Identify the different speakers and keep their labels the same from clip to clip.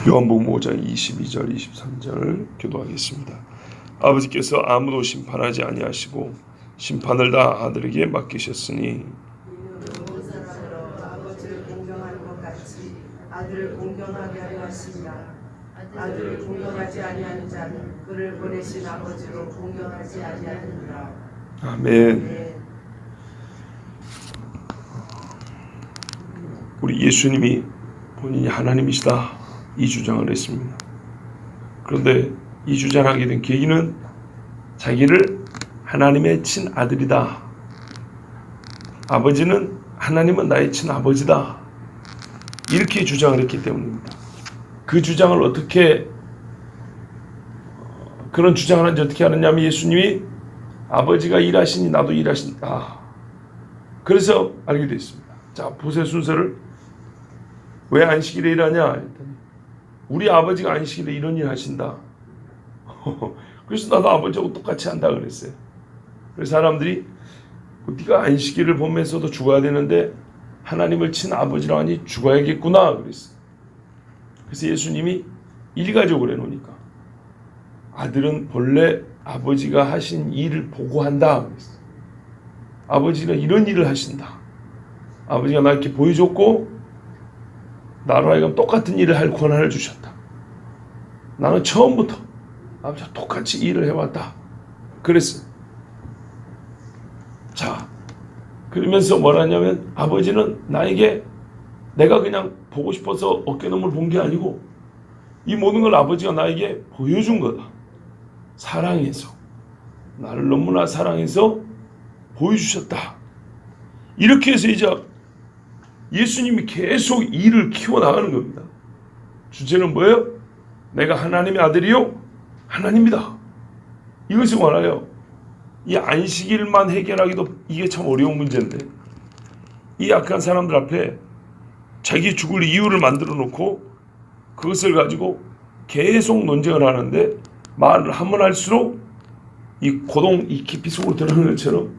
Speaker 1: 요한복음 5장 22절 23절 교도하겠습니다. 아버지께서 아무도 심판하지 아니하시고 심판을 다 아들에게 맡기셨으니
Speaker 2: 아버지를 공경하는 것 같이 아들을 공경하게 하려 하시니라. 아들을 공경하지 아니하는 자는 그를 보내신 아버지로 공경하지 아니하느니라.
Speaker 1: 아멘. 우리 예수님이 본인이 하나님이시다 이 주장을 했습니다. 그런데 이 주장하게 된 계기는 자기를 하나님의 친아들이다, 아버지는 하나님은 나의 친아버지다, 이렇게 주장을 했기 때문입니다. 그 주장을 어떻게 그런 주장을 하는지 어떻게 하느냐면 예수님이 아버지가 일하시니 나도 일하신다, 그래서 알게 됐습니다. 자, 보세요. 순서를. 왜 안식일에 일하냐? 우리 아버지가 안식일에 이런 일 하신다. 그래서 나도 아버지하고 똑같이 한다 그랬어요. 그래서 사람들이 네가 안식일을 보면서도 죽어야 되는데 하나님을 친아버지라 하니 죽어야겠구나 그랬어요. 그래서 예수님이 일가족을 해놓으니까 아들은 본래 아버지가 하신 일을 보고한다 그랬어요. 아버지가 이런 일을 하신다. 아버지가 나 이렇게 보여줬고 나로 하여금 똑같은 일을 할 권한을 주셨다. 나는 처음부터 아버지와 똑같이 일을 해왔다 그랬어요. 자, 그러면서 뭐라냐면 아버지는 나에게 내가 그냥 보고 싶어서 어깨너머를 본 게 아니고 이 모든 걸 아버지가 나에게 보여준 거다. 사랑해서, 나를 너무나 사랑해서 보여주셨다. 이렇게 해서 이제 예수님이 계속 일을 키워나가는 겁니다. 주제는 뭐예요? 내가 하나님의 아들이요? 하나님이다. 이것이 뭐나요? 이 안식일만 해결하기도 이게 참 어려운 문제인데 이 약한 사람들 앞에 자기 죽을 이유를 만들어 놓고 그것을 가지고 계속 논쟁을 하는데 말을 하면 할수록 이 고동, 이 깊이 속으로 들어가는 것처럼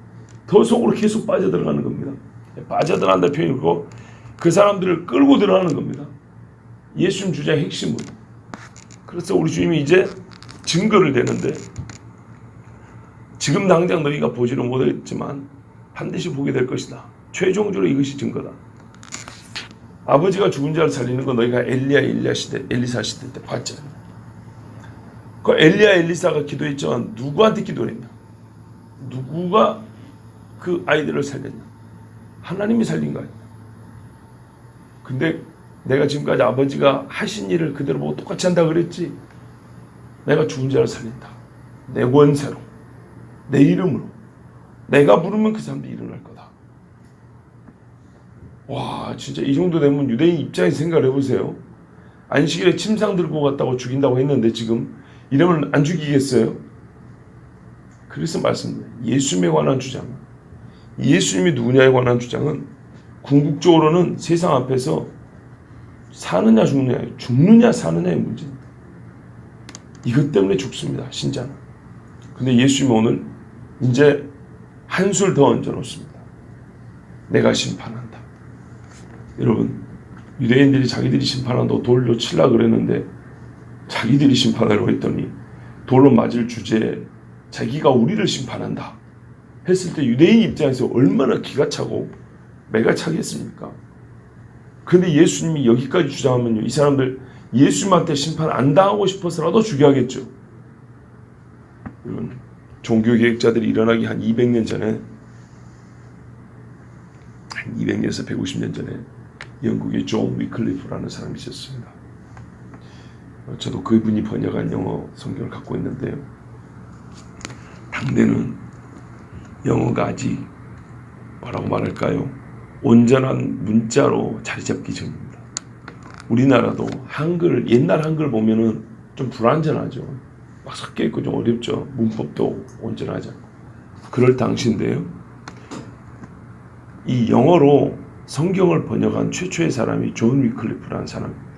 Speaker 1: 더 속으로 계속 빠져들어가는 겁니다. 빠져들어간다는 표현이고 그 사람들을 끌고 들어가는 겁니다. 예수님 주장의 핵심은. 그래서 우리 주님이 이제 증거를 대는데 지금 당장 너희가 보지는 못했지만 반드시 보게 될 것이다. 최종적으로 이것이 증거다. 아버지가 죽은 자를 살리는 건 너희가 엘리야 시대, 엘리사 시대 때 봤잖아요. 그 엘리야 엘리사가 기도했지만 누구한테 기도했냐? 누구가 그 아이들을 살렸냐? 하나님이 살린 거 아니야. 근데 내가 지금까지 아버지가 하신 일을 그대로 보고 똑같이 한다 그랬지. 내가 죽은 자를 살린다. 내 권세로, 내 이름으로. 내가 부르면 그 사람들이 일어날 거다. 와, 진짜 이 정도 되면 유대인 입장에서 생각을 해보세요. 안식일에 침상 들고 갔다고 죽인다고 했는데 지금 이러면 안 죽이겠어요? 그래서 말씀드려요. 예수님에 관한 주장, 예수님이 누구냐에 관한 주장은 궁극적으로는 세상 앞에서 사느냐 죽느냐 사느냐의 문제입니다. 이것 때문에 죽습니다, 신자는. 근데 예수님이 오늘 이제 한술 더 얹어놓습니다. 내가 심판한다. 여러분, 유대인들이 자기들이 심판한다고 돌로 치려고 그랬는데 자기들이 심판하려고 했더니 돌로 맞을 주제에 자기가 우리를 심판한다 했을 때 유대인 입장에서 얼마나 기가 차고 매가 차겠습니까? 그런데 예수님이 여기까지 주장하면요, 이 사람들 예수님한테 심판 안 당하고 싶어서라도 죽여야겠죠. 여러분, 종교개혁자들이 일어나기 한 200년 전에, 한 200년에서 150년 전에 영국의 존 위클리프라는 사람이 있었습니다. 저도 그분이 번역한 영어 성경을 갖고 있는데요. 당대는 영어가 아직 뭐라고 말할까요? 온전한 문자로 자리 잡기 전입니다. 우리나라도 한글, 옛날 한글 보면은 좀 불완전하죠. 막 섞여 있고 좀 어렵죠. 문법도 온전하지 않고. 그럴 당시인데요. 이 영어로 성경을 번역한 최초의 사람이 존 위클리프라는 사람입니다.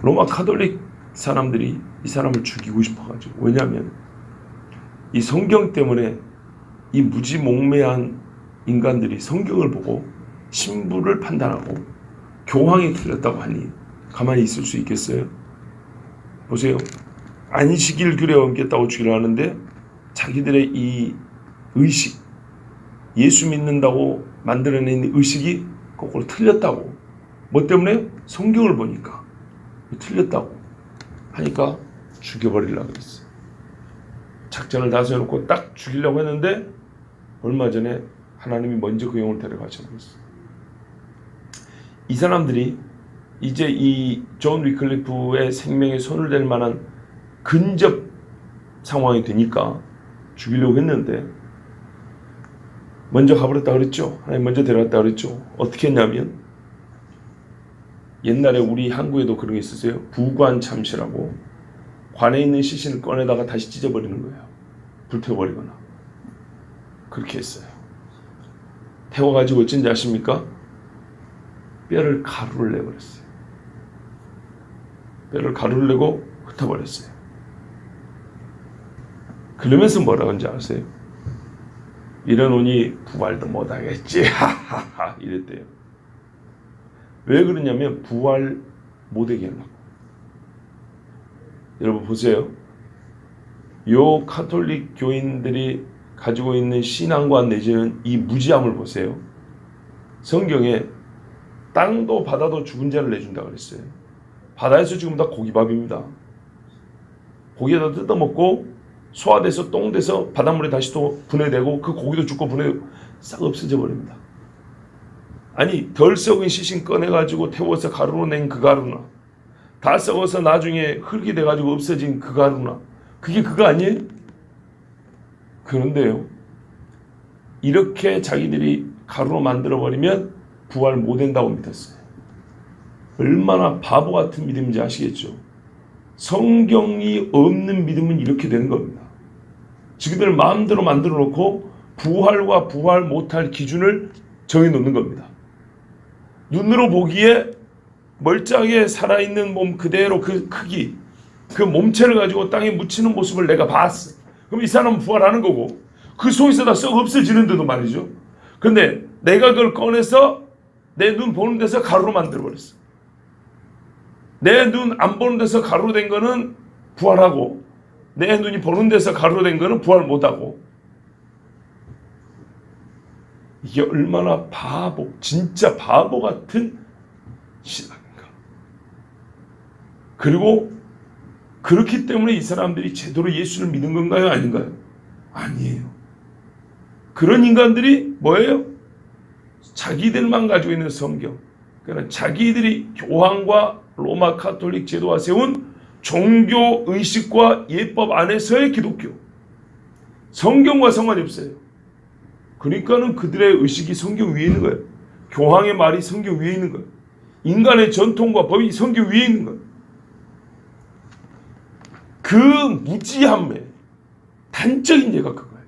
Speaker 1: 로마 카톨릭 사람들이 이 사람을 죽이고 싶어가지고. 왜냐하면 이 성경 때문에 이 무지몽매한 인간들이 성경을 보고 신부를 판단하고 교황이 틀렸다고 하니 가만히 있을 수 있겠어요? 보세요. 안식일 규례 어겼다고 주기를 하는데 자기들의 이 의식, 예수 믿는다고 만들어낸 의식이 거꾸로 틀렸다고. 뭐 때문에? 성경을 보니까 틀렸다고 하니까 죽여버리려고 했어요. 작전을 다 세워놓고 딱 죽이려고 했는데 얼마 전에 하나님이 먼저 그 영을 데려가셔버렸어요. 이 사람들이 이제 이 존 위클리프의 생명에 손을 댈 만한 근접 상황이 되니까 죽이려고 했는데 먼저 가버렸다 그랬죠. 하나님 먼저 데려갔다 그랬죠. 어떻게 했냐면 옛날에 우리 한국에도 그런 게 있었어요. 부관참시라고 관에 있는 시신을 꺼내다가 다시 찢어버리는 거예요. 불태워버리거나 그렇게 했어요. 태워가지고 어쩐지 아십니까? 뼈를 가루를 내버렸어요. 뼈를 가루를 내고 흩어버렸어요. 그러면서 뭐라고 하는지 아세요? 이러노니 부활도 못하겠지 하하하 이랬대요. 왜 그러냐면 부활 못하게 하려고. 여러분 보세요. 요 카톨릭 교인들이 가지고 있는 신앙관 내지는 이 무지함을 보세요. 성경에 땅도 바다도 죽은 자를 내준다 그랬어요. 바다에서 지금 다 고기밥입니다. 고기에다 뜯어먹고 소화돼서 똥돼서 바닷물에 다시 또 분해되고 그 고기도 죽고 분해되고 싹 없어져 버립니다. 아니 덜 썩은 시신 꺼내가지고 태워서 가루로 낸 그 가루나 다 썩어서 나중에 흙이 돼가지고 없어진 그 가루나 그게 그거 아니에요? 그런데요, 이렇게 자기들이 가루로 만들어버리면 부활 못한다고 믿었어요. 얼마나 바보 같은 믿음인지 아시겠죠? 성경이 없는 믿음은 이렇게 되는 겁니다. 자기들 마음대로 만들어 놓고 부활과 부활 못할 기준을 정해놓는 겁니다. 눈으로 보기에 멀쩡하게 살아있는 몸 그대로 그 크기, 그 몸체를 가지고 땅에 묻히는 모습을 내가 봤어. 그럼 이 사람은 부활하는 거고 그 속에서 다 썩 없어지는데도 말이죠. 근데 내가 그걸 꺼내서 내 눈 보는 데서 가루로 만들어버렸어. 내 눈 안 보는 데서 가루로 된 거는 부활하고 내 눈이 보는 데서 가루로 된 거는 부활 못하고. 이게 얼마나 바보, 진짜 바보 같은 신앙인가. 그리고 그렇기 때문에 이 사람들이 제대로 예수를 믿은 건가요? 아닌가요? 아니에요. 그런 인간들이 뭐예요? 자기들만 가지고 있는 성경, 그러니까 자기들이 교황과 로마 카톨릭 제도가 세운 종교 의식과 예법 안에서의 기독교, 성경과 상관이 없어요. 그러니까는 그들의 의식이 성경 위에 있는 거예요. 교황의 말이 성경 위에 있는 거예요. 인간의 전통과 법이 성경 위에 있는 거예요. 그 무지함의 단적인 예가 그거예요.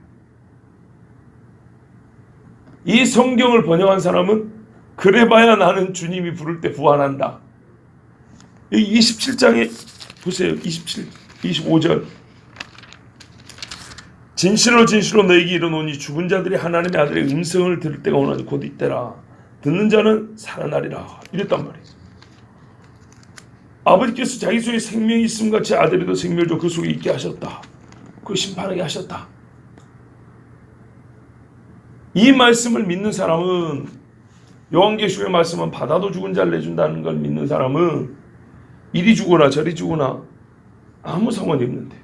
Speaker 1: 이 성경을 번역한 사람은 그래봐야 나는 주님이 부를 때 부활한다. 여기 27장에 보세요. 25절. 진실로 진실로 너에게 이르노니 죽은 자들이 하나님의 아들의 음성을 들을 때가 오나니 곧 이때라. 듣는 자는 살아나리라. 이랬단 말이에요. 아버지께서 자기 속에 생명이 있음 같이 아들에도 생명을 줘 그 속에 있게 하셨다. 그 심판하게 하셨다. 이 말씀을 믿는 사람은, 요한계시록의 말씀은 바다도 죽은 자를 내준다는 걸 믿는 사람은 이리 죽거나 저리 죽거나 아무 상관이 없는데,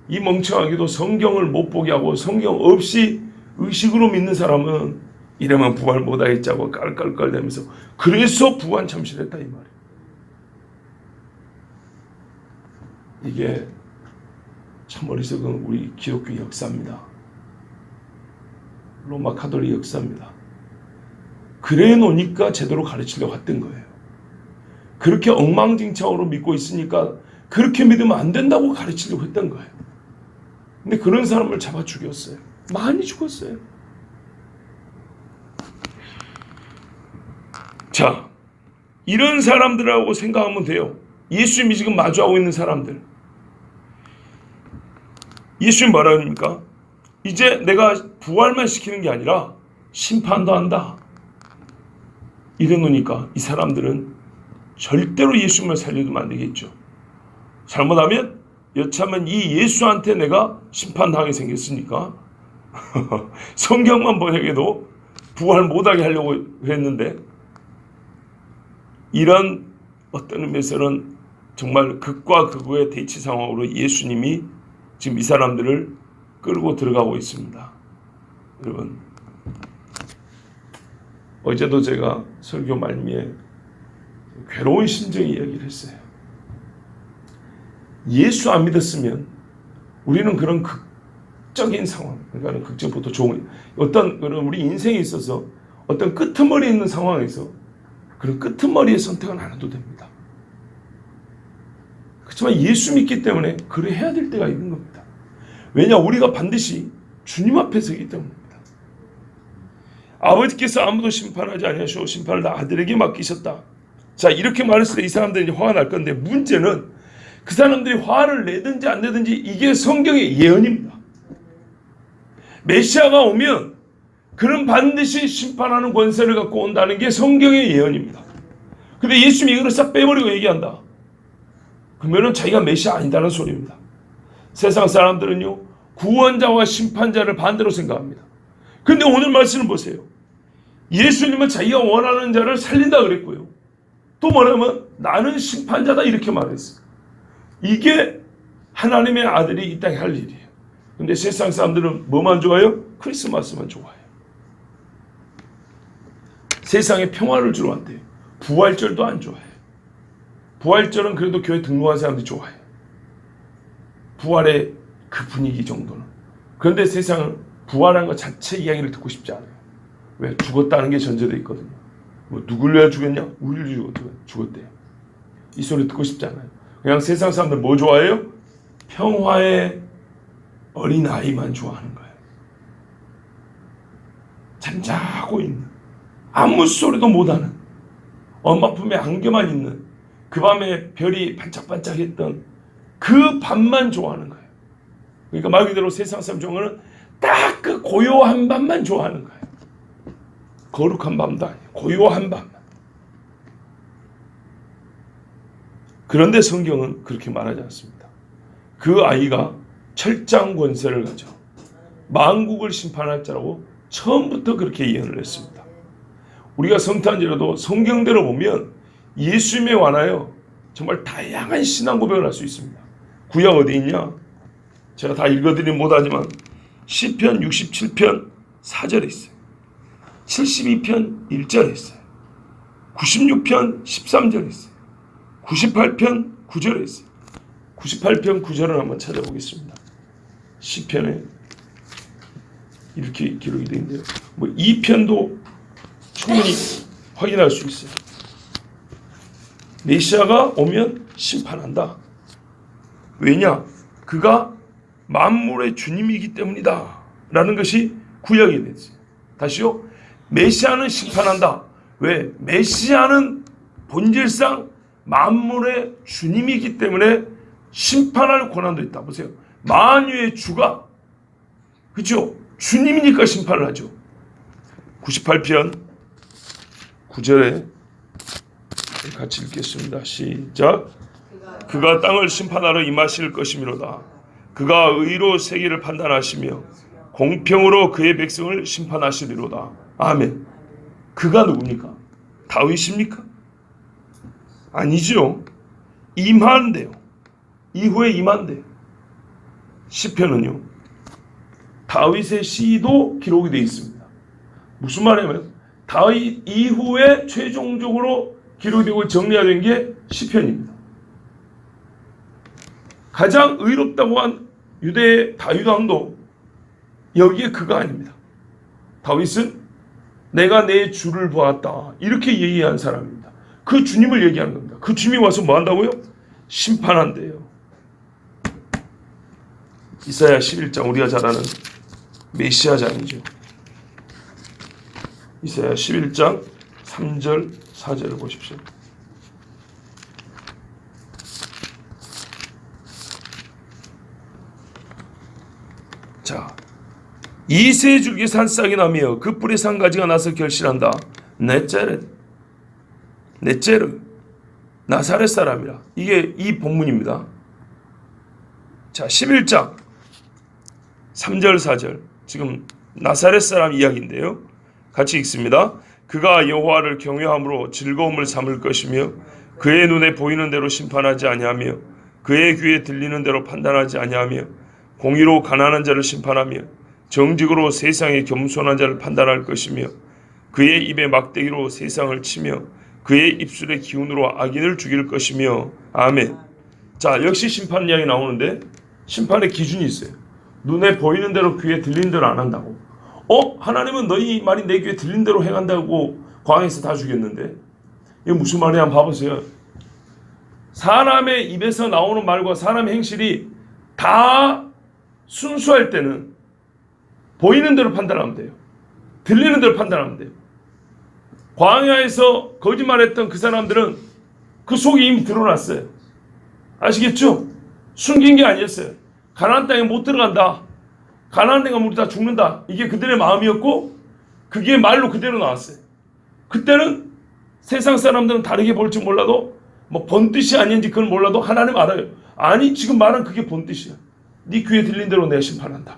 Speaker 1: 이 멍청하게도 성경을 못 보게 하고 성경 없이 의식으로 믿는 사람은 이러면 부활 못하겠자고 깔깔깔대면서 그래서 부관참시했다 이 말이에요. 이게 참 어리석은 우리 기독교 역사입니다. 로마 카톨릭 역사입니다. 그래 놓으니까 제대로 가르치려고 했던 거예요. 그렇게 엉망진창으로 믿고 있으니까 그렇게 믿으면 안 된다고 가르치려고 했던 거예요. 근데 그런 사람을 잡아 죽였어요. 많이 죽었어요. 자, 이런 사람들하고 생각하면 돼요. 예수님이 지금 마주하고 있는 사람들. 예수님 뭐라 합니까? 이제 내가 부활만 시키는 게 아니라 심판도 한다. 이래 놓으니까 이 사람들은 절대로 예수님을 살려두면 안 되겠죠. 잘못하면 여차하면 이 예수한테 내가 심판당하게 생겼으니까 성경만 번역해도 부활 못하게 하려고 했는데, 이런 어떤 의미에서는 정말 극과 극의 대치 상황으로 예수님이 지금 이 사람들을 끌고 들어가고 있습니다. 여러분, 어제도 제가 설교 말미에 괴로운 심정 이야기를 했어요. 예수 안 믿었으면 우리는 그런 극적인 상황, 그러니까 극적보다 좋은 어떤 그런 우리 인생에 있어서 어떤 끄트머리에 있는 상황에서 그런 끄트머리의 선택은 안 해도 됩니다. 그렇지만 예수 믿기 때문에 그래 해야 될 때가 있는 겁니다. 왜냐, 우리가 반드시 주님 앞에 서기 때문입니다. 아버지께서 아무도 심판하지 아니하시고 심판을 다 아들에게 맡기셨다. 자, 이렇게 말했을 때 이 사람들이 이제 화가 날 건데, 문제는 그 사람들이 화를 내든지 안 내든지 이게 성경의 예언입니다. 메시아가 오면 그는 반드시 심판하는 권세를 갖고 온다는 게 성경의 예언입니다. 근데 예수님이 이거를 싹 빼버리고 얘기한다. 그러면은 자기가 메시아 아니다는 소리입니다. 세상 사람들은요, 구원자와 심판자를 반대로 생각합니다. 근데 오늘 말씀을 보세요. 예수님은 자기가 원하는 자를 살린다 그랬고요. 또 뭐냐면 나는 심판자다 이렇게 말했어요. 이게 하나님의 아들이 이 땅에 할 일이에요. 근데 세상 사람들은 뭐만 좋아해요? 크리스마스만 좋아해요. 세상에 평화를 주러 왔대요. 부활절도 안 좋아해요. 부활절은 그래도 교회 등록한 사람들이 좋아해요. 부활의 그 분위기 정도는. 그런데 세상은 부활한 것 자체 이야기를 듣고 싶지 않아요. 왜? 죽었다는 게 전제되어 있거든요. 뭐 누굴 위해 죽였냐? 우리를 죽었대요. 이 소리 듣고 싶지 않아요. 그냥 세상 사람들 뭐 좋아해요? 평화의 어린아이만 좋아하는 거예요. 잠자고 있는, 아무 소리도 못하는, 엄마 품에 안겨만 있는, 그 밤에 별이 반짝반짝했던 그 밤만 좋아하는 거예요. 그러니까 말 그대로 세상 사람 좋아하는 딱 그 고요한 밤만 좋아하는 거예요. 거룩한 밤도 아니에요. 고요한 밤만. 그런데 성경은 그렇게 말하지 않습니다. 그 아이가 철장 권세를 가져 만국을 심판할 자라고 처음부터 그렇게 예언을 했습니다. 우리가 성탄절에도 성경대로 보면 예수님에 관하여 정말 다양한 신앙 고백을 할 수 있습니다. 구약 어디 있냐? 제가 다 읽어드리면 못하지만 시편 67편 4절에 있어요. 72편 1절에 있어요. 96편 13절에 있어요. 98편 9절에 있어요. 98편 9절을 한번 찾아보겠습니다. 시편에 이렇게 기록이 되어 있는데요. 뭐 2편도 충분히 확인할 수 있어요. 메시아가 오면 심판한다. 왜냐? 그가 만물의 주님이기 때문이다 라는 것이 구약에 됐어요. 다시요. 메시아는 심판한다. 왜? 메시아는 본질상 만물의 주님이기 때문에 심판할 권한도 있다. 보세요. 만유의 주가, 그렇죠? 주님이니까 심판을 하죠. 98편 9절에 같이 읽겠습니다. 시작. 그가 땅을 심판하러 임하실 것이미로다. 그가 의로 세계를 판단하시며 공평으로 그의 백성을 심판하시리로다. 아멘. 그가 누굽니까? 다윗입니까? 아니죠. 임한대요. 이후에 임한대요. 시편은요, 다윗의 시도 기록이 되어 있습니다. 무슨 말이냐면 다윗 이후에 최종적으로 기록되고 정리된 게 시편입니다. 가장 의롭다고 한 유대의 다윗 왕도 여기에 그가 아닙니다. 다윗은 내가 내 주를 보았다 이렇게 얘기한 사람입니다. 그 주님을 얘기하는 겁니다. 그 주님이 와서 뭐 한다고요? 심판한대요. 이사야 11장, 우리가 잘 아는 메시아장이죠. 이사야 11장 3절 4절을 보십시오. 자, 이세 줄기 산싹이 나며 그 뿔에 산가지가 나서 결실한다. 넷째르 나사렛 사람이라. 이게 이 본문입니다. 자, 11장 3절 4절 지금 나사렛 사람 이야기인데요. 같이 읽습니다. 그가 여호와를 경외함으로 즐거움을 삼을 것이며 그의 눈에 보이는 대로 심판하지 아니하며 그의 귀에 들리는 대로 판단하지 아니하며 공의로 가난한 자를 심판하며 정직으로 세상의 겸손한 자를 판단할 것이며 그의 입에 막대기로 세상을 치며 그의 입술의 기운으로 악인을 죽일 것이며. 아멘. 자, 역시 심판 이야기 나오는데 심판의 기준이 있어요. 눈에 보이는 대로 귀에 들리는 대로 안 한다고. 하나님은 너희 말이 내 귀에 들린 대로 행한다고 광야에서 다 죽였는데 이게 무슨 말이냐 한번 봐보세요. 사람의 입에서 나오는 말과 사람의 행실이 다 순수할 때는 보이는 대로 판단하면 돼요. 들리는 대로 판단하면 돼요. 광야에서 거짓말했던 그 사람들은 그 속이 이미 드러났어요. 아시겠죠? 숨긴 게 아니었어요. 가나안 땅에 못 들어간다. 가나안 땅에 우리 다 죽는다. 이게 그들의 마음이었고 그게 말로 그대로 나왔어요. 그때는 세상 사람들은 다르게 볼지 몰라도 뭐 본뜻이 아닌지 그건 몰라도 하나님 알아요. 아니 지금 말은 그게 본뜻이야. 네 귀에 들린 대로 내가 심판한다.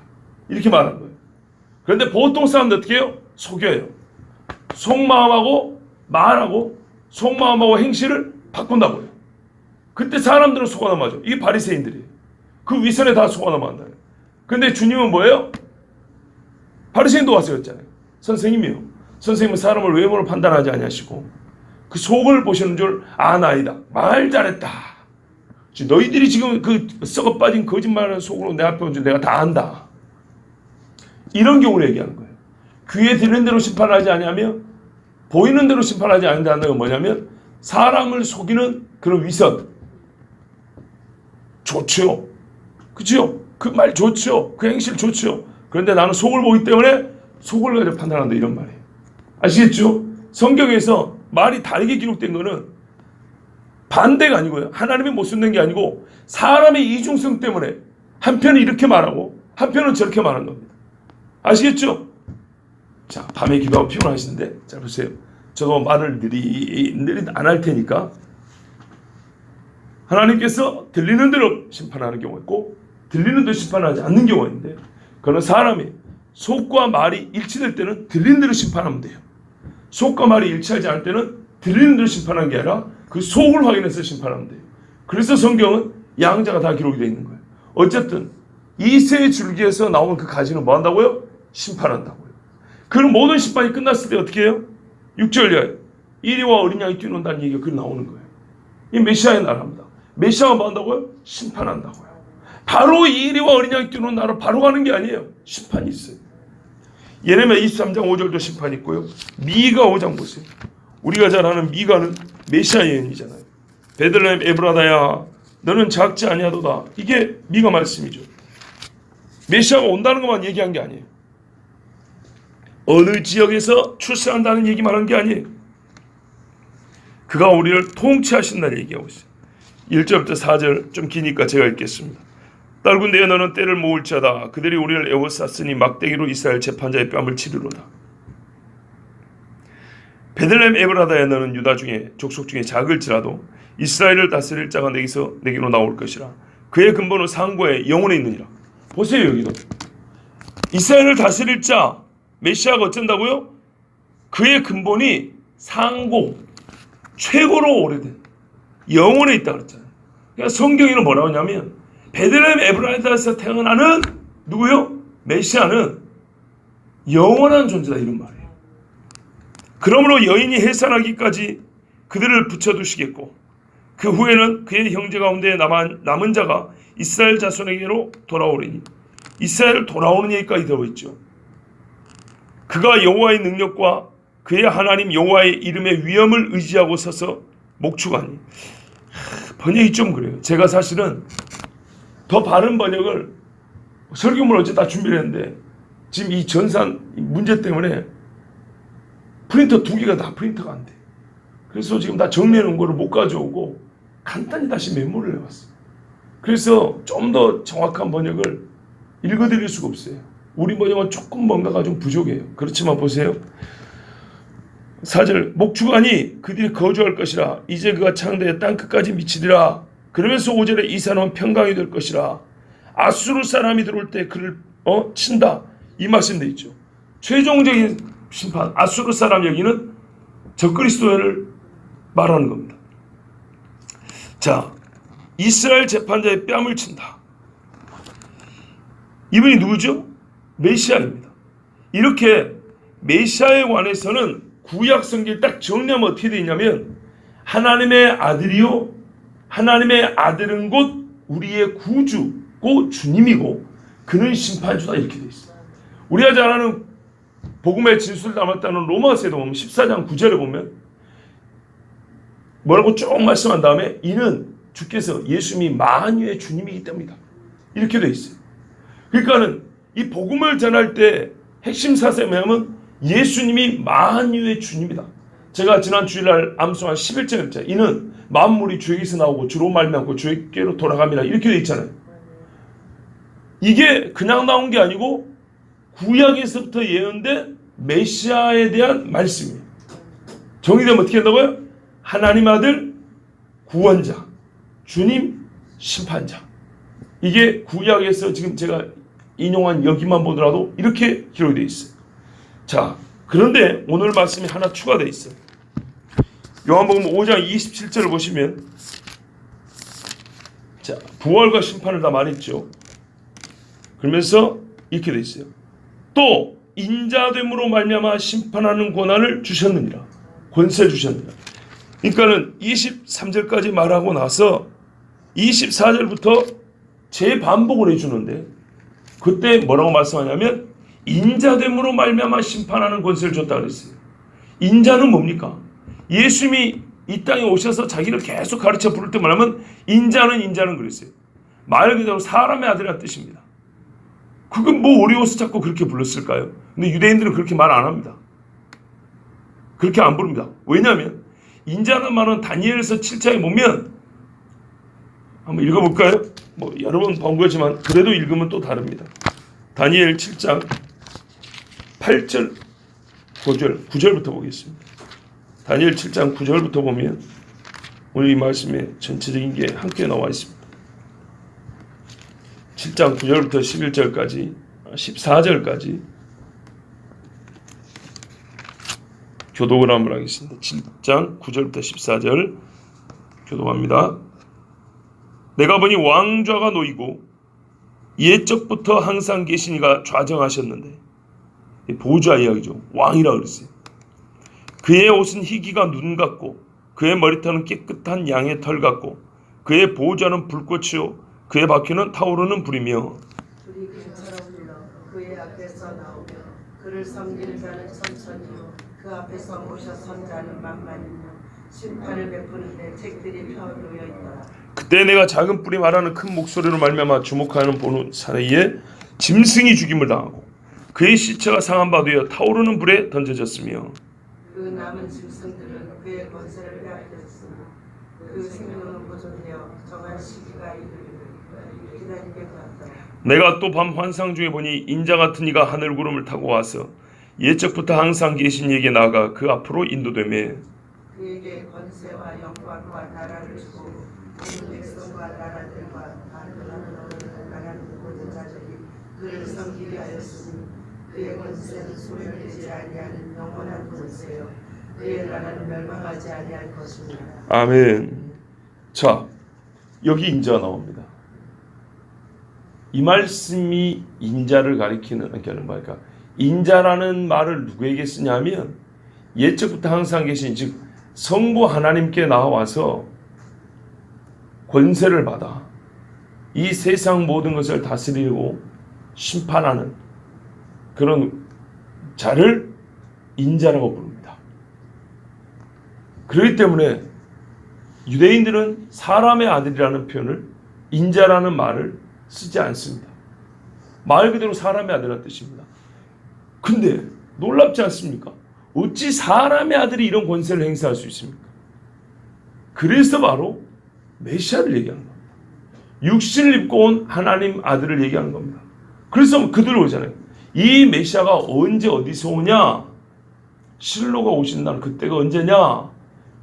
Speaker 1: 이렇게 말한 거예요. 그런데 보통 사람들 어떻게 해요? 속여요. 속마음하고 말하고 속마음하고 행실을 바꾼다고요. 그때 사람들은 속아 넘어가죠. 이게 바리새인들이에요. 그 위선에 다 속아 넘어간다. 근데 주님은 뭐예요? 바리새인도 와서 였잖아요. 선생님이요. 선생님은 사람을 외모로 판단하지 아니하시고 그 속을 보시는 줄 아나이다. 말 잘했다. 너희들이 지금 그 썩어 빠진 거짓말하는 속으로 내 앞에 온 줄 내가 다 안다. 이런 경우를 얘기하는 거예요. 귀에 들리는 대로 심판하지 아니하며 보이는 대로 심판하지 않는다는 건 뭐냐면 사람을 속이는 그런 위선. 좋죠. 그죠? 그 말 좋죠. 그 행실 좋죠. 그런데 나는 속을 보기 때문에 속을 가지고 판단한다 이런 말이에요. 아시겠죠? 성경에서 말이 다르게 기록된 거는 반대가 아니고요. 하나님이 못 쓴 게 아니고 사람의 이중성 때문에 한편은 이렇게 말하고 한편은 저렇게 말하는 겁니다. 아시겠죠? 자, 밤에 기도하고 피곤하시는데 자 보세요. 저도 말을 느리 안 할 테니까 하나님께서 들리는 대로 심판하는 경우가 있고 들리는 대로 심판하지 않는 경우가 있는데 그는 사람이 속과 말이 일치될 때는 들리는 대로 심판하면 돼요. 속과 말이 일치하지 않을 때는 들리는 대로 심판하는 게 아니라 그 속을 확인해서 심판하면 돼요. 그래서 성경은 양자가 다 기록이 되어 있는 거예요. 어쨌든 이 세 줄기에서 나온 그 가지는 뭐 한다고요? 심판한다고요. 그럼 모든 심판이 끝났을 때 어떻게 해요? 6절에 이리와 어린 양이 뛰어논다는 얘기가 그 나오는 거예요. 이 메시아의 나라입니다. 메시아가 뭐 한다고요? 심판한다고요. 바로 이 이리와 어린 양이 뛰어놓은 나라로 바로 가는 게 아니에요. 심판이 있어요. 예레미야 23장 5절도 심판이 있고요. 미가 5장 보세요. 우리가 잘 아는 미가는 메시아 예언이잖아요. 베들레헴 에브라다야 너는 작지 아니하도다. 이게 미가 말씀이죠. 메시아가 온다는 것만 얘기한 게 아니에요. 어느 지역에서 출세한다는 얘기만 한 게 아니에요. 그가 우리를 통치하신다는 얘기하고 있어요. 1절부터 4절 좀 기니까 제가 읽겠습니다. 딸군대여 너는 때를 모을지어다. 그들이 우리를 에워쌌으니 막대기로 이스라엘 재판자의 뺨을 치르로다. 베들레헴 에브라다야 너는 유다 중에 족속 중에 작을지라도 이스라엘을 다스릴 자가 내게로 나올 것이라. 그의 근본은 상고에 영원에 있느니라. 보세요 여기도. 이스라엘을 다스릴 자 메시아가 어쩐다고요? 그의 근본이 상고 최고로 오래된 영원에 있다 그랬잖아요. 그러니까 성경에는 뭐라고 하냐면 베들레헴 에브라다에서 태어나는 누구요? 메시아는 영원한 존재다 이런 말이에요. 그러므로 여인이 해산하기까지 그들을 붙여두시겠고 그 후에는 그의 형제 가운데 남은 자가 이스라엘 자손에게로 돌아오리니 이스라엘 돌아오는 얘기까지 들어있죠. 그가 여호와의 능력과 그의 하나님 여호와의 이름의 위엄을 의지하고 서서 목축하니 번역이 좀 그래요. 제가 사실은 더 바른 번역을 설교문을 어제 다 준비를 했는데 지금 이 전산 문제 때문에 프린터 2개가 다 프린터가 안 돼. 그래서 지금 다 정리해 놓은 거를 못 가져오고 간단히 다시 메모를 해봤어요. 그래서 좀 더 정확한 번역을 읽어드릴 수가 없어요. 우리 번역은 조금 뭔가가 좀 부족해요. 그렇지만 보세요. 4절 목주가니 그들이 거주할 것이라 이제 그가 창대해 땅 끝까지 미치리라. 그러면서 5절에 이 사람은 평강이 될 것이라. 아수르 사람이 들어올 때 그를 친다 이 말씀 돼 있죠. 최종적인 심판 아수르 사람 여기는 적그리스도를 말하는 겁니다. 자, 이스라엘 재판자의 뺨을 친다. 이분이 누구죠? 메시아입니다. 이렇게 메시아에 관해서는 구약 성경에 딱 정리하면 어떻게 되어 있냐면 하나님의 아들이요 하나님의 아들은 곧 우리의 구주고 주님이고 그는 심판주다 이렇게 되어 있어요. 우리가 잘 아는 복음의 진술을 담았다는 로마서에도 보면 14장 9절에 보면 뭐라고 쭉 말씀한 다음에 이는 주께서 예수님이 만유의 주님이기 때문이다 이렇게 되어 있어요. 그러니까는 이 복음을 전할 때 핵심 사상이 뭐냐면 예수님이 만유의 주님이다. 제가 지난 주일날 암송한 11절 했잖아요. 이는 만물이 주에게서 나오고 주로 말미암고 주에게로 돌아갑니다. 이렇게 되어 있잖아요. 이게 그냥 나온 게 아니고 구약에서부터 예언된 메시아에 대한 말씀이에요. 정의되면 어떻게 한다고요? 하나님 아들, 구원자, 주님, 심판자. 이게 구약에서 지금 제가 인용한 여기만 보더라도 이렇게 기록이 되어 있어요. 자, 그런데 오늘 말씀이 하나 추가되어 있어요. 요한복음 5장 27절을 보시면 자, 부활과 심판을 다 말했죠. 그러면서 이렇게 되어 있어요. 또 인자됨으로 말미암아 심판하는 권한을 주셨느니라. 권세를 주셨느니라. 그러니까는 23절까지 말하고 나서 24절부터 재반복을 해주는데 그때 뭐라고 말씀하냐면 인자됨으로 말미암아 심판하는 권세를 줬다 그랬어요. 인자는 뭡니까? 예수님이 이 땅에 오셔서 자기를 계속 가르쳐 부를 때 말하면 인자는 그랬어요. 말 그대로 사람의 아들이라는 뜻입니다. 그건 뭐 어려워서 자꾸 그렇게 불렀을까요? 근데 유대인들은 그렇게 말 안 합니다. 그렇게 안 부릅니다. 왜냐하면 인자는 말은 다니엘서 7장에 보면 한번 읽어볼까요? 뭐 여러 번 본 거지만 그래도 읽으면 또 다릅니다. 다니엘 7장 8절 9절부터 보겠습니다. 다니엘 7장 9절부터 보면 오늘 이 말씀에 전체적인 게 함께 나와 있습니다. 7장 9절부터 11절까지 14절까지 교독을 한번 하겠습니다. 7장 9절부터 14절 교독합니다. 내가 보니 왕좌가 놓이고 옛적부터 항상 계신 이가 좌정하셨는데 보좌 이야기죠. 왕이라 그랬어요. 그의 옷은 희기가 눈 같고 그의 머리털은 깨끗한 양의 털 같고 그의 보좌는 불꽃이요 그의 바퀴는 타오르는 불이며
Speaker 2: 불이 금처럼 흘러 그의 앞에서 나오며 그를 섬기는 자는 천천히요 그 앞에서 모셔 선 자는 만만이며 심판을 베푸는데 책들이 펴놓여 있더라.
Speaker 1: 그때 내가 작은 뿔이 말하는 큰 목소리로 말미암아 주목하는 보는 사이에 짐승이 죽임을 당하고 그의 시체가 상한 바 되어 타오르는 불에 던져졌으며
Speaker 2: 그 남은 짐승들은 그의 권세를 빼앗겼으며 그 생명은 보존되어 정한 시기가 이르기를 기다리게 되었더라.
Speaker 1: 내가 또 밤 환상 중에 보니 인자 같은 이가 하늘 구름을 타고 와서 옛적부터 항상 계신 이에게 나아가 그 앞으로 인도되매
Speaker 2: 그에게 권세와 영광과 나라를 주고 모든 백성과 나라들과 나라는 모든 자들이 그를 섬기게 하였으니 그의 권세는 소멸되지 아니하는 영원한 권세요 그의 나라는 멸망하지 아니할 것입니다.
Speaker 1: 아멘. 자, 여기 인자가 나옵니다. 이 말씀이 인자를 가리키는 그러니까 인자라는 말을 누구에게 쓰냐면 옛적부터 항상 계신 즉 성부 하나님께 나와서 권세를 받아 이 세상 모든 것을 다스리고 심판하는 그런 자를 인자라고 부릅니다. 그렇기 때문에 유대인들은 사람의 아들이라는 표현을 인자라는 말을 쓰지 않습니다. 말 그대로 사람의 아들이라는 뜻입니다. 근데 놀랍지 않습니까? 어찌 사람의 아들이 이런 권세를 행사할 수 있습니까? 그래서 바로 메시아를 얘기하는 겁니다. 육신을 입고 온 하나님 아들을 얘기하는 겁니다. 그래서 그들 오잖아요. 이 메시아가 언제 어디서 오냐? 실로가 오신다는 그때가 언제냐?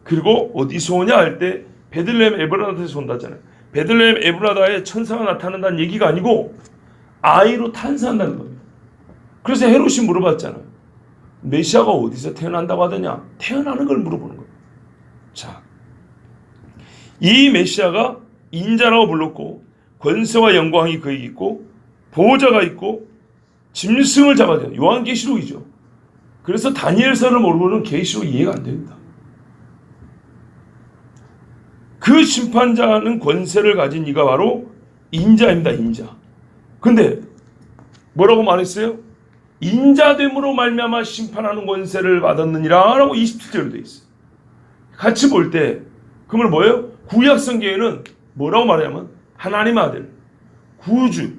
Speaker 1: 그리고 어디서 오냐 할 때 베들레헴 에브라다에서 온다잖아요. 베들레헴 에브라다에 천사가 나타난다는 얘기가 아니고 아이로 탄생한다는 겁니다. 그래서 헤롯이 물어봤잖아요. 메시아가 어디서 태어난다고 하더냐? 태어나는 걸 물어보는 거예요. 자, 이 메시아가 인자라고 불렀고 권세와 영광이 그에게 있고 보호자가 있고 짐승을 잡아야 돼요. 요한계시록이죠. 그래서 다니엘서를 모르고는 계시록이 이해가 안 됩니다. 그 심판자는 권세를 가진 이가 바로 인자입니다. 인자. 근데 뭐라고 말했어요? 인자됨으로 말미암아 심판하는 권세를 받았느니라 라고 27절로 되어 있어요. 같이 볼 때 그러면 뭐예요? 구약 성경에는 뭐라고 말하냐면 하나님 아들, 구주,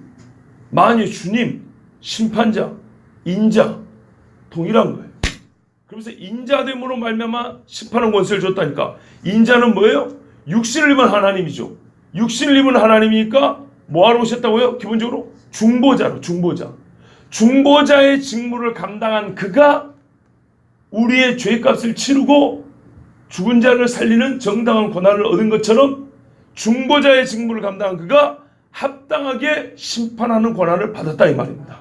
Speaker 1: 만유의 주님, 심판자, 인자 동일한 거예요. 그러면서 인자됨으로 말미암아 심판하는 권세를 줬다니까. 인자는 뭐예요? 육신을 입은 하나님이죠. 육신을 입은 하나님이니까 뭐하러 오셨다고요? 기본적으로 중보자로, 중보자. 중보자의 직무를 감당한 그가 우리의 죄값을 치르고 죽은 자를 살리는 정당한 권한을 얻은 것처럼 중보자의 직무를 감당한 그가 합당하게 심판하는 권한을 받았다 이 말입니다.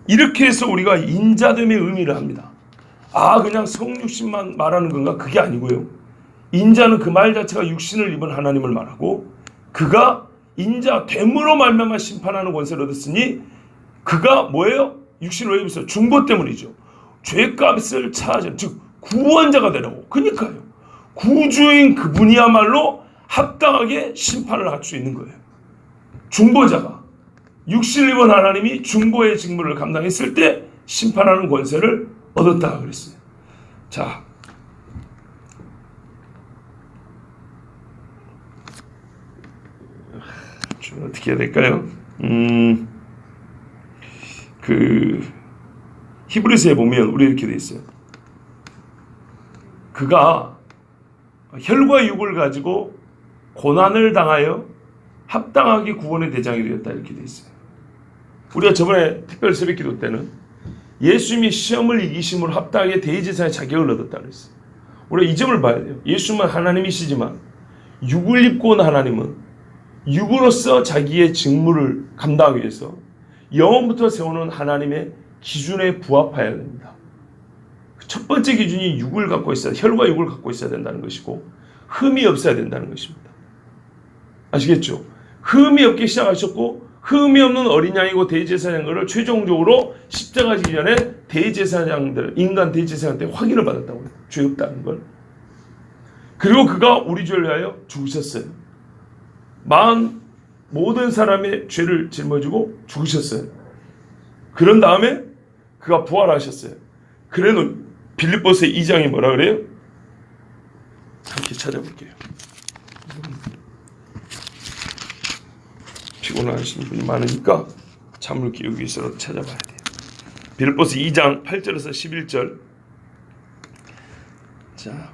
Speaker 1: 이렇게 해서 우리가 인자됨의 의미를 합니다. 아, 그냥 성육신만 말하는 건가? 그게 아니고요. 인자는 그 말 자체가 육신을 입은 하나님을 말하고 그가 인자됨으로 말미암아 심판하는 권세를 얻었으니 그가 뭐예요? 육신을 왜 입었어요? 중보 때문이죠. 죄값을 차하신, 즉 구원자가 되라고. 그러니까요. 구주인 그분이야말로 합당하게 심판을 할 수 있는 거예요. 중보자가 육신을 입은 하나님이 중보의 직무를 감당했을 때 심판하는 권세를 얻었다 그랬어요. 자, 좀 어떻게 해야 될까요? 히브리서에 보면 우리 이렇게 돼 있어요. 그가 혈과 육을 가지고 고난을 당하여 합당하게 구원의 대장이 되었다 이렇게 돼 있어요. 우리가 저번에 특별 새벽기도 때는 예수님이 시험을 이기심으로 합당하게 대제사장의 자격을 얻었다 그랬어요. 우리가 이 점을 봐야 돼요. 예수님은 하나님이시지만 육을 입고 온 하나님은 육으로서 자기의 직무를 감당하기 위해서 영원부터 세우는 하나님의 기준에 부합해야 됩니다. 첫 번째 기준이 육을 갖고 있어야, 혈과 육을 갖고 있어야 된다는 것이고 흠이 없어야 된다는 것입니다. 아시겠죠? 흠이 없게 시작하셨고 흠이 없는 어린 양이고 대제사장을 최종적으로 십자가 지기 전에 대제사장들, 인간 대제사장한테 확인을 받았다고 해요. 죄 없다는 걸. 그리고 그가 우리 죄를 위하여 죽으셨어요. 모든 사람의 죄를 짊어지고 죽으셨어요. 그런 다음에 그가 부활하셨어요. 그래도 빌립보서 2장이 뭐라 그래요? 함께 찾아볼게요. 피곤하신 분이 많으니까 잠을 깨우기 위해서라도 찾아봐야 돼요. 빌립보서 2장 8절에서 11절. 자,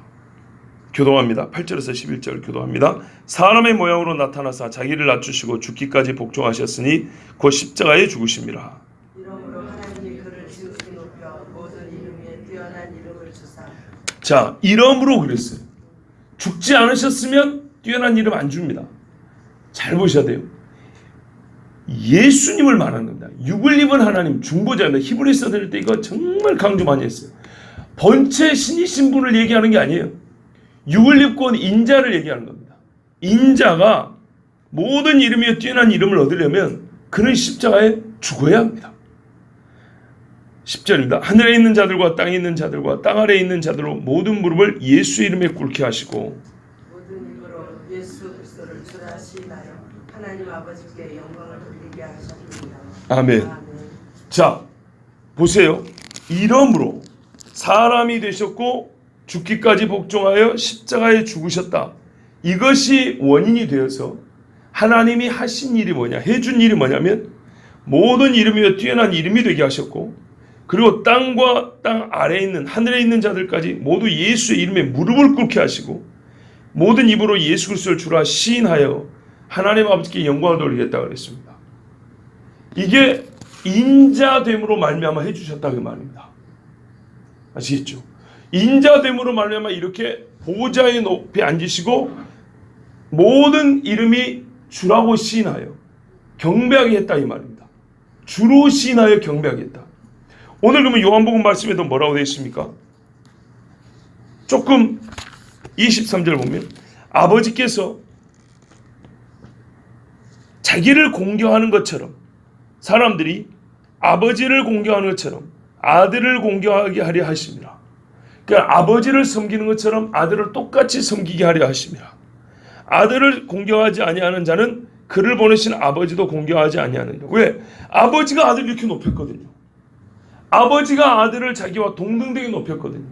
Speaker 1: 교도합니다. 8절에서 11절 교도합니다. 사람의 모양으로 나타나사 자기를 낮추시고 죽기까지 복종하셨으니 곧 십자가에 죽으심이라.
Speaker 2: 이러므로 하나님이 그를 지극히 높여 모든 이름 위에 뛰어난 이름을 주사.
Speaker 1: 자, 이름으로 그랬어요. 죽지 않으셨으면 뛰어난 이름 안 줍니다. 잘 보셔야 돼요. 예수님을 말하는 겁니다. 육을 입은 하나님, 중보자입니다. 히브리서 들을 때 이거 정말 강조 많이 했어요. 본체 신이신 분을 얘기하는 게 아니에요. 육을 입고 온 인자를 얘기하는 겁니다. 인자가 모든 이름이여 뛰어난 이름을 얻으려면 그는 십자가에 죽어야 합니다. 10절입니다. 하늘에 있는 자들과 땅에 있는 자들과 땅 아래에 있는 자들로 모든 무릎을 예수 이름에 꿇게 하시고
Speaker 2: 모든 입으로 예수 그리스도를 주라 시인하여 하나님 아버지께 영광을 돌리게 하셨습니다.
Speaker 1: 아멘. 자, 보세요. 이름으로 사람이 되셨고 죽기까지 복종하여 십자가에 죽으셨다. 이것이 원인이 되어서 하나님이 하신 일이 뭐냐, 해준 일이 뭐냐면 모든 이름이여 뛰어난 이름이 되게 하셨고 그리고 땅과 땅 아래에 있는 하늘에 있는 자들까지 모두 예수의 이름에 무릎을 꿇게 하시고 모든 입으로 예수 그리스도를 주라 시인하여 하나님 아버지께 영광을 돌리겠다고 그랬습니다. 이게 인자됨으로 말미암아 해주셨다 그 말입니다. 아시겠죠? 인자됨으로 말미암아 이렇게 보좌의 높이 앉으시고 모든 이름이 주라고 시인하여 경배하게 했다 이 말입니다. 주로 시인하여 경배하게 했다. 오늘 그러면 요한복음 말씀에도 뭐라고 되어 있습니까? 조금 23절 보면 아버지께서 자기를 공경하는 것처럼 사람들이 아버지를 공경하는 것처럼 아들을 공경하게 하려 하십니다. 그러니까 아버지를 섬기는 것처럼 아들을 똑같이 섬기게 하려 하십니다. 아들을 공경하지 아니하는 자는 그를 보내신 아버지도 공경하지 아니하느니라. 왜? 아버지가 아들을 이렇게 높였거든요. 아버지가 아들을 자기와 동등되게 높였거든요.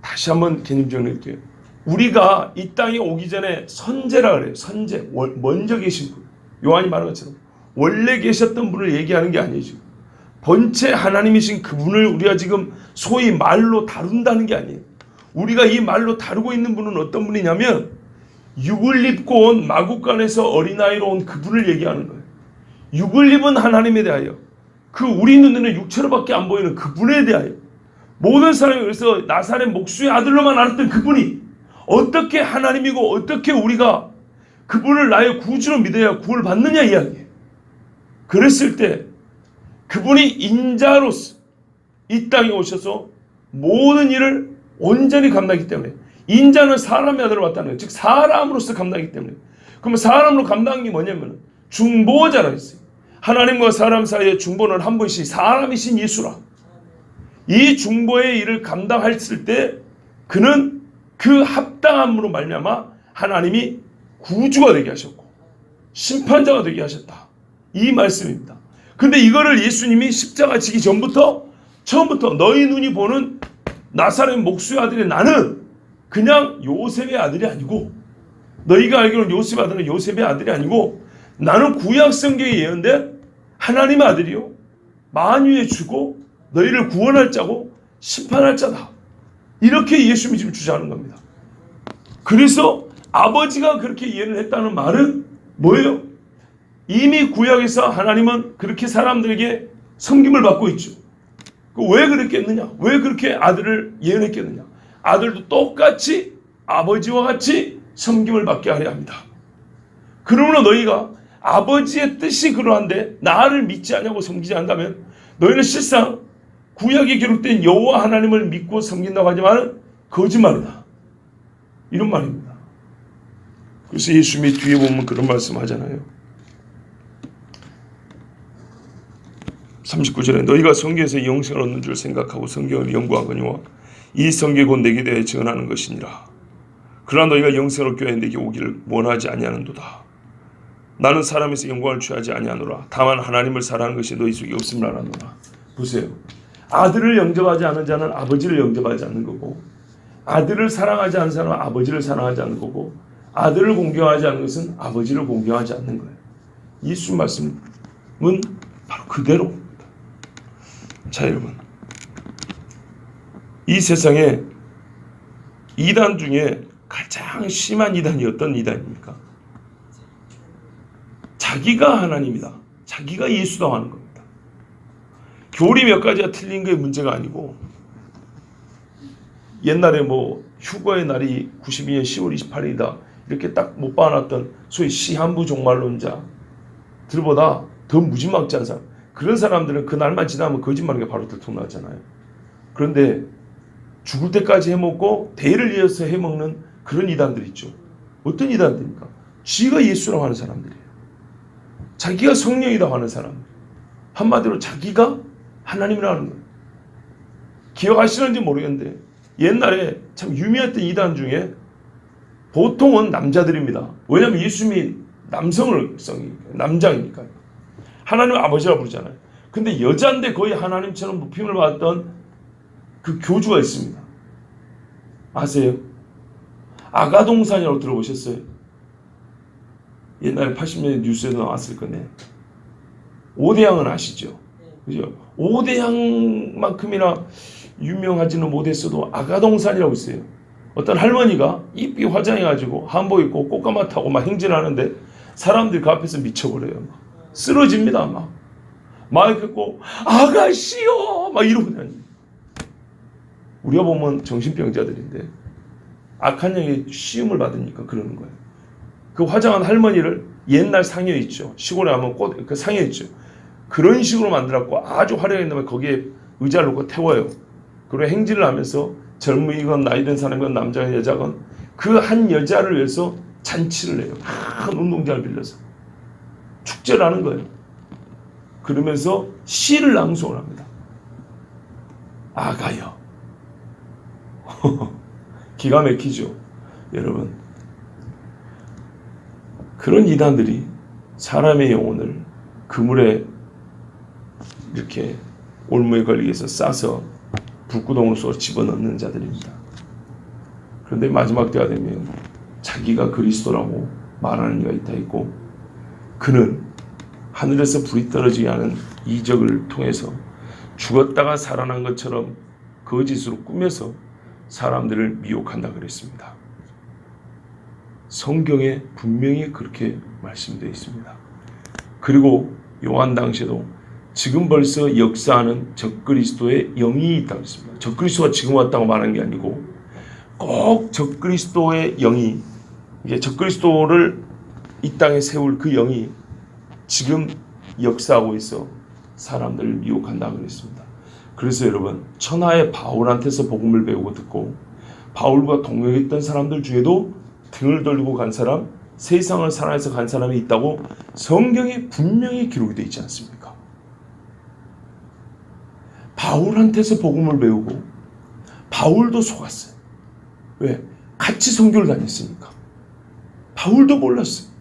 Speaker 1: 다시 한번 개념 정리할게요. 우리가 이 땅에 오기 전에 선제라 그래요. 선제, 먼저 계신 분. 요한이 말한 것처럼 원래 계셨던 분을 얘기하는 게 아니죠. 본체 하나님이신 그분을 우리가 지금 소위 말로 다룬다는 게 아니에요. 우리가 이 말로 다루고 있는 분은 어떤 분이냐면 육을 입고 온 마구간에서 어린아이로 온 그분을 얘기하는 거예요. 육을 입은 하나님에 대하여 그 우리 눈에는 육체로밖에 안 보이는 그분에 대하여 모든 사람이 그래서 나사렛 목수의 아들로만 알았던 그분이 어떻게 하나님이고 어떻게 우리가 그분을 나의 구주로 믿어야 구원을 받느냐 이야기예요. 그랬을 때 그분이 인자로서 이 땅에 오셔서 모든 일을 온전히 감당하기 때문에 인자는 사람의 아들을 왔다는 거예요. 즉 사람으로서 감당하기 때문에. 그러면 사람으로 감당한 게 뭐냐면 중보자라 했어요. 하나님과 사람 사이의 중보는 한 분이신 사람이신 예수라. 이 중보의 일을 감당했을 때 그는 그 합당함으로 말미암아 하나님이 구주가 되게 하셨고 심판자가 되게 하셨다. 이 말씀입니다. 근데 이거를 예수님이 십자가 지기 전부터 처음부터 너희 눈이 보는 나사렛 목수의 아들이 나는 그냥 요셉의 아들이 아니고 너희가 알기로는 요셉의 아들은 요셉의 아들이 아니고 나는 구약 성경에 예언된 하나님의 아들이요 만유의 주고 너희를 구원할 자고 심판할 자다. 이렇게 예수님이 지금 주장하는 겁니다. 그래서 아버지가 그렇게 예언을 했다는 말은 뭐예요? 이미 구약에서 하나님은 그렇게 사람들에게 섬김을 받고 있죠. 왜 그랬겠느냐? 왜 그렇게 아들을 예언했겠느냐? 아들도 똑같이 아버지와 같이 섬김을 받게 하려 합니다. 그러므로 너희가 아버지의 뜻이 그러한데 나를 믿지 않냐고 섬기지 않는다면 너희는 실상 구약에 기록된 여호와 하나님을 믿고 섬긴다고 하지만 거짓말이다. 이런 말입니다. 그래서 예수님이 뒤에 보면 그런 말씀 하잖아요. 39절에 너희가 성경에서 영생을 얻는 줄 생각하고 성경을 연구하거니와 이 성경이 곧 내게 대해 증언하는 것이니라. 그러나 너희가 영생을 얻기 위하여 내게 오기를 원하지 아니하는도다. 나는 사람에서 영광을 취하지 아니하노라. 다만 하나님을 사랑하는 것이 너희 속에 없음을 알아노라. 보세요. 아들을 영접하지 않은 자는 아버지를 영접하지 않는 거고 아들을 사랑하지 않는 사람은 아버지를 사랑하지 않는 거고 아들을 공경하지 않는 것은 아버지를 공경하지 않는 거예요. 예수 말씀은 바로 그대로. 자 여러분, 이 세상에 이단 중에 가장 심한 이단이 어떤 이단입니까? 자기가 하나님이다. 자기가 예수다 하는 겁니다. 교리 몇 가지가 틀린 게 문제가 아니고 옛날에 뭐 휴거의 날이 92년 10월 28일이다 이렇게 딱 못 박아놨던 소위 시한부 종말론자들보다 더 무지막지한 사람, 그런 사람들은 그 날만 지나면 거짓말하는 게 바로 들통나잖아요. 그런데 죽을 때까지 해먹고 대를 이어서 해먹는 그런 이단들 있죠. 어떤 이단들입니까? 지가 예수라고 하는 사람들이에요. 자기가 성령이라고 하는 사람들. 한마디로 자기가 하나님이라는 거예요. 기억하시는지 모르겠는데 옛날에 참 유명했던 이단 중에 보통은 남자들입니다. 왜냐하면 예수님이 남장이니까요. 하나님 아버지라고 부르잖아요. 근데 여자인데 거의 하나님처럼 높임을 받았던 그 교주가 있습니다. 아세요? 아가동산이라고 들어보셨어요? 옛날에 80년대 뉴스에도 나왔을 건데 오대양은 아시죠? 그죠? 오대양만큼이나 유명하지는 못했어도 아가동산이라고 있어요. 어떤 할머니가 이쁘게 화장해가지고 한복 입고 꽃가마 타고 막 행진하는데 사람들이 그 앞에서 미쳐버려요. 쓰러집니다. 막 듣고 아가씨요 막 이러고 다니. 우리가 보면 정신병자들인데 악한 영이 시험을 받으니까 그러는 거예요. 그 화장한 할머니를 옛날 상여 있죠. 시골에 하면 꽃 그 상여 있죠. 그런 식으로 만들었고 아주 화려한 다음에 거기에 의자를 놓고 태워요. 그리고 행진을 하면서 젊은이건 나이든 사람이건 남자건 여자건 그 한 여자를 위해서 잔치를 해요. 큰 운동장을 빌려서 축제를 하는 거예요. 그러면서 시를 낭송을 합니다. 아가여. 기가 막히죠. 여러분, 그런 이단들이 사람의 영혼을 그물에 이렇게 올무에 걸리게 해서 싸서 불구덩으로 쏘아 집어넣는 자들입니다. 그런데 마지막 때가 되면 자기가 그리스도라고 말하는 이가 있다 했고, 그는 하늘에서 불이 떨어지게 하는 이적을 통해서 죽었다가 살아난 것처럼 거짓으로 꾸며서 사람들을 미혹한다 그랬습니다. 성경에 분명히 그렇게 말씀되어 있습니다. 그리고 요한 당시에도 지금 벌써 역사하는 적그리스도의 영이 있다고 했습니다. 적그리스도가 지금 왔다고 말하는 게 아니고 꼭 적그리스도의 영이, 이게 적그리스도를 이 땅에 세울 그 영이 지금 역사하고 있어 사람들을 미혹한다고 그랬습니다. 그래서 여러분, 천하의 바울한테서 복음을 배우고 듣고 바울과 동역했던 사람들 중에도 등을 돌리고 간 사람, 세상을 사랑해서 간 사람이 있다고 성경에 분명히 기록이 되어 있지 않습니까? 바울한테서 복음을 배우고 바울도 속았어요. 왜? 같이 선교를 다녔으니까. 바울도 몰랐어요.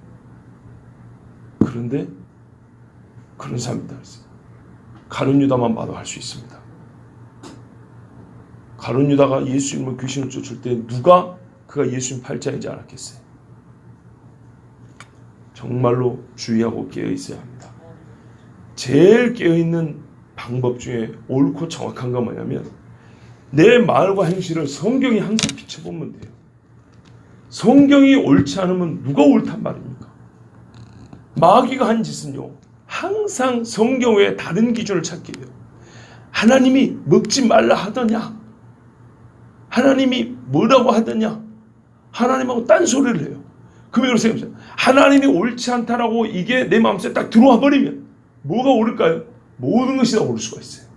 Speaker 1: 그런데 그런 사람이 있다 그랬어요. 가룟 유다만 봐도 할 수 있습니다. 가룟 유다가 예수 이름으로 귀신을 쫓을 때 누가 그가 예수님 팔자인지 알았겠어요? 정말로 주의하고 깨어 있어야 합니다. 제일 깨어 있는 방법 중에 옳고 정확한 건 뭐냐면 내 말과 행실을 성경이 항상 비춰보면 돼요. 성경이 옳지 않으면 누가 옳단 말입니까? 마귀가 한 짓은요, 항상 성경 외에 다른 기준을 찾게 해요. 하나님이 먹지 말라 하더냐? 하나님이 뭐라고 하더냐? 하나님하고 딴소리를 해요. 그러면 생각해보세요. 하나님이 옳지 않다라고 이게 내 마음속에 딱 들어와 버리면 뭐가 옳을까요? 모든 것이 다 옳을 수가 있어요.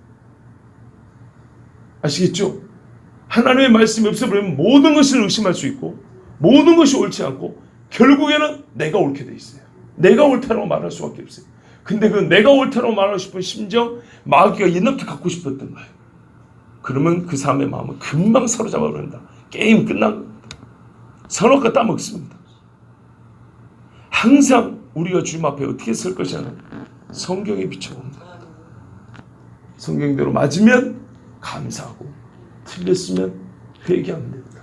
Speaker 1: 아시겠죠? 하나님의 말씀이 없어버리면 모든 것을 의심할 수 있고 모든 것이 옳지 않고 결국에는 내가 옳게 돼 있어요. 내가 옳다라고 말할 수밖에 없어요. 근데 그 내가 옳다라고 말하고 싶은 심정, 마귀가 옛날부터 갖고 싶었던 거예요. 그러면 그 사람의 마음은 금방 사로잡아 버린다. 게임 끝난 겁니다. 선악과 따먹습니다. 항상 우리가 주님 앞에 어떻게 설 것이냐는 성경에 비춰봅니다. 성경대로 맞으면 감사하고 틀렸으면 회개하면 됩니다.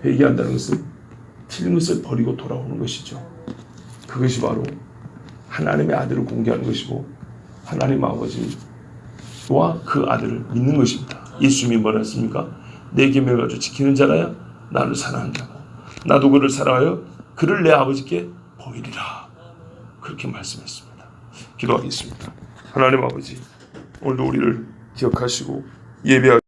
Speaker 1: 회개한다는 것은 틀린 것을 버리고 돌아오는 것이죠. 그것이 바로 하나님의 아들을 공개하는 것이고 하나님 아버지와 그 아들을 믿는 것입니다. 예수님이 뭐라 했습니까? 내 계명을 가지고 지키는 자라야 나를 사랑하는 자고 나도 그를 사랑하여 그를 내 아버지께 보이리라. 그렇게 말씀했습니다. 기도하겠습니다. 하나님 아버지, 오늘도 우리를 기억하시고 예배하고